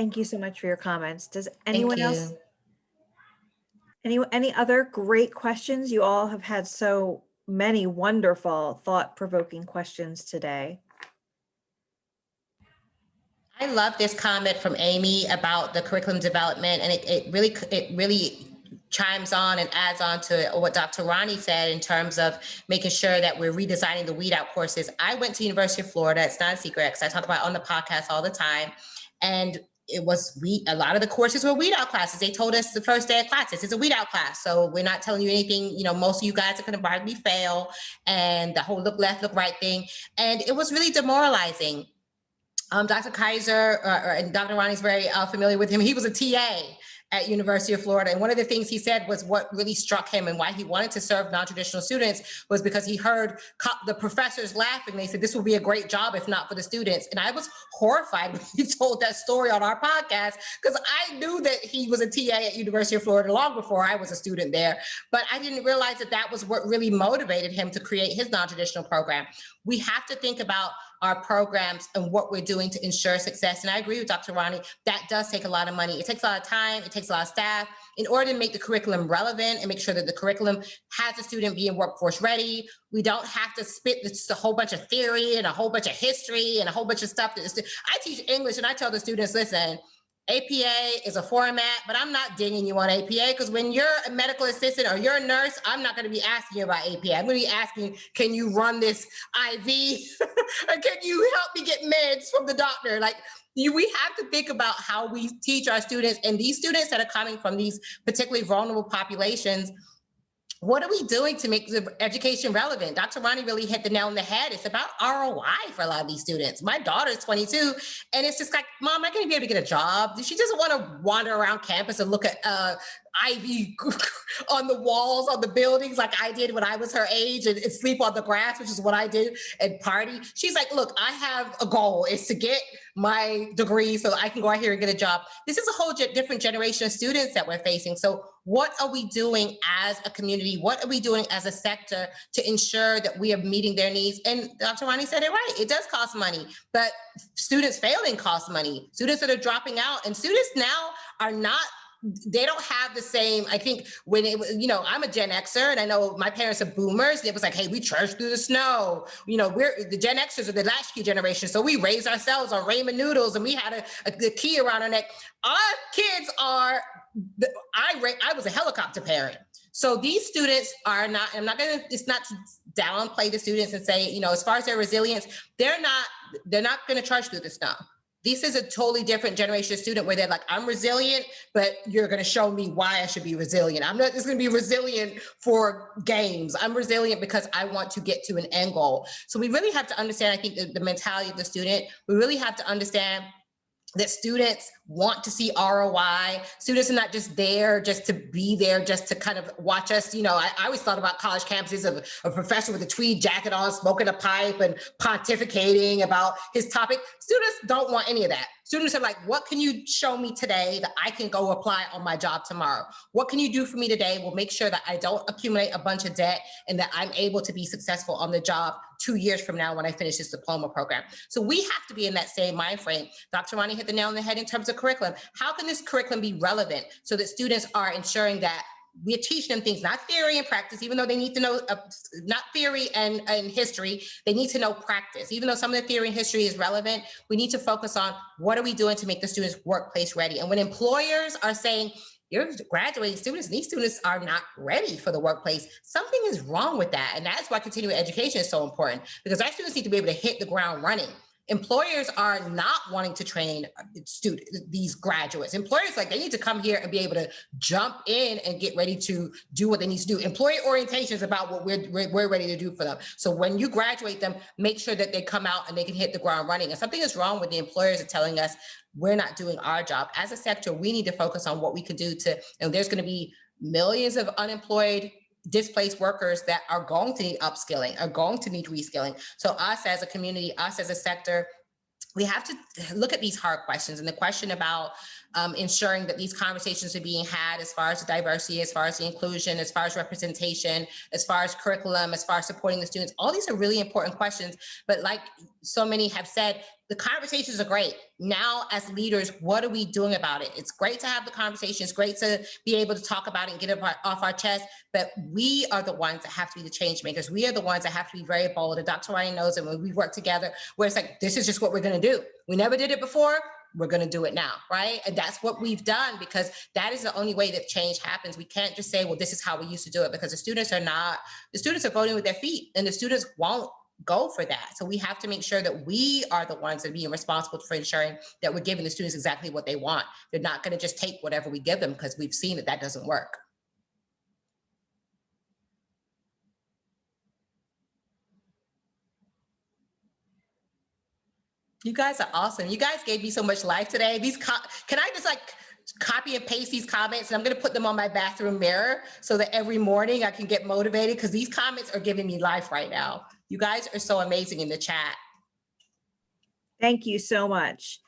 Thank you so much for your comments. Does Thank anyone else, you. any other great questions? You all have had so many wonderful, thought-provoking questions today. I love this comment from Amy about the curriculum development, and it really chimes on and adds on to what Dr. Ronnie said in terms of making sure that we're redesigning the weed out courses. I went to University of Florida. It's not a secret because I talk about it on the podcast all the time. And a lot of the courses were weed out classes. They told us the first day of class, this is a weed out class. So we're not telling you anything, most of you guys are going to probably fail, and the whole look left, look right thing. And it was really demoralizing. Dr. Kaiser and Dr. Ronnie's very familiar with him. He was a TA at University of Florida. And one of the things he said was what really struck him and why he wanted to serve non-traditional students was because he heard the professors laughing. They said, this will be a great job if not for the students. And I was horrified when he told that story on our podcast, because I knew that he was a TA at University of Florida long before I was a student there. But I didn't realize that was what really motivated him to create his non-traditional program. We have to think about our programs and what we're doing to ensure success. And I agree with Dr. Ronnie, that does take a lot of money. It takes a lot of time, it takes a lot of staff in order to make the curriculum relevant and make sure that the curriculum has the student being workforce ready. We don't have to spit just a whole bunch of theory and a whole bunch of history and a whole bunch of stuff. I teach English and I tell the students, listen, APA is a format, but I'm not dinging you on APA, because when you're a medical assistant or you're a nurse, I'm not going to be asking you about APA. I'm going to be asking, can you run this IV? Or can you help me get meds from the doctor? We have to think about how we teach our students, and these students that are coming from these particularly vulnerable populations. What are we doing to make the education relevant? Dr. Ronnie really hit the nail on the head. It's about ROI for a lot of these students. My daughter's 22, and it's just like, Mom, am I going to be able to get a job? She doesn't want to wander around campus and look at ivy on the walls, on the buildings, like I did when I was her age, and sleep on the grass, which is what I did, and party. She's like, look, I have a goal. It's to get my degree so I can go out here and get a job. This is a whole different generation of students that we're facing. So what are we doing as a community? What are we doing as a sector to ensure that we are meeting their needs? And Dr. Ronnie said it right. It does cost money, but students failing costs money. Students that are dropping out, and students now are not, they don't have the same, I think when it was, I'm a Gen Xer, and I know my parents are boomers. It was like, hey, we trudged through the snow. We're the Gen Xers are the latchkey generation. So we raised ourselves on ramen noodles, and we had a key around our neck. Our kids are, I was a helicopter parent. So these students are not, it's not to downplay the students and say, as far as their resilience, they're not going to trudge through the snow. This is a totally different generation of student where they're like, I'm resilient, but you're going to show me why I should be resilient. I'm not just going to be resilient for games. I'm resilient because I want to get to an end goal. So we really have to understand, I think, the mentality of the student. We really have to understand that students want to see ROI. Students are not just there just to be there, just to kind of watch us. I always thought about college campuses of a professor with a tweed jacket on, smoking a pipe and pontificating about his topic. Students don't want any of that. Students are like, what can you show me today that I can go apply on my job tomorrow? What can you do for me today? We'll make sure that I don't accumulate a bunch of debt and that I'm able to be successful on the job 2 years from now when I finish this diploma program. So we have to be in that same mind frame. Dr. Ronnie hit the nail on the head in terms of curriculum. How can this curriculum be relevant so that students are ensuring that we're teaching them things, not theory and practice, even though they need to know, not theory and history, they need to know practice. Even though some of the theory and history is relevant, we need to focus on what are we doing to make the students workplace ready. And when employers are saying, you're graduating students, and these students are not ready for the workplace, something is wrong with that. And that's why continuing education is so important, because our students need to be able to hit the ground running. Employers are not wanting to train these graduates. Employers, they need to come here and be able to jump in and get ready to do what they need to do. Employee orientation is about what we're ready to do for them. So when you graduate them, make sure that they come out and they can hit the ground running. And something is wrong with the employers are telling us we're not doing our job. As a sector, we need to focus on what we can do and there's going to be millions of unemployed, displaced workers that are going to need upskilling, are going to need reskilling. So us as a community, us as a sector, we have to look at these hard questions. And the question about ensuring that these conversations are being had as far as the diversity, as far as the inclusion, as far as representation, as far as curriculum, as far as supporting the students. All these are really important questions. But like so many have said, the conversations are great. Now, as leaders, what are we doing about it? It's great to have the conversation. It's great to be able to talk about it and get it off our chest. But we are the ones that have to be the change makers. We are the ones that have to be very bold. And Dr. Ryan knows that when we work together, where it's like, this is just what we're going to do. We never did it before. We're going to do it now, right? And that's what we've done, because that is the only way that change happens. We can't just say, well, this is how we used to do it, because the students are voting with their feet, and the students won't go for that. So we have to make sure that we are the ones that are being responsible for ensuring that we're giving the students exactly what they want. They're not going to just take whatever we give them, because we've seen that that doesn't work. You guys are awesome. You guys gave me so much life today. Can I just like copy and paste these comments, and I'm going to put them on my bathroom mirror so that every morning I can get motivated, because these comments are giving me life right now. You guys are so amazing in the chat. Thank you so much.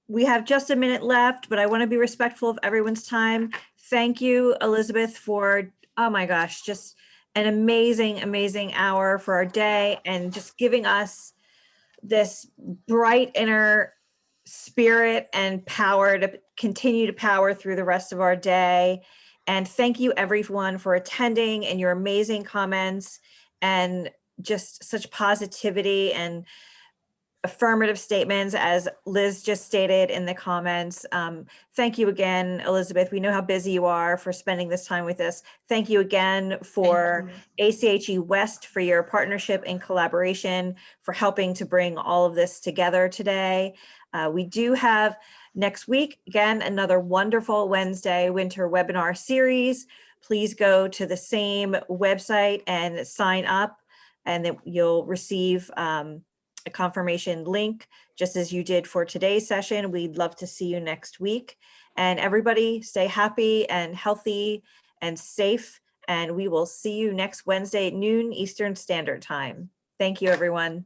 We have just a minute left, but I want to be respectful of everyone's time. Thank you, Elizabeth, for, oh my gosh, just an amazing, amazing hour for our day, and just giving us this bright inner spirit and power to continue to power through the rest of our day. And thank you everyone for attending and your amazing comments and just such positivity and affirmative statements, as Liz just stated in the comments. Thank you again, Elizabeth. We know how busy you are, for spending this time with us. Thank you again for ACHE West for your partnership and collaboration, for helping to bring all of this together today. We do have next week, again, another wonderful Wednesday winter webinar series. Please go to the same website and sign up, and then you'll receive a confirmation link, just as you did for today's session. We'd love to see you next week. And everybody stay happy and healthy and safe. And we will see you next Wednesday at noon Eastern Standard Time. Thank you, everyone.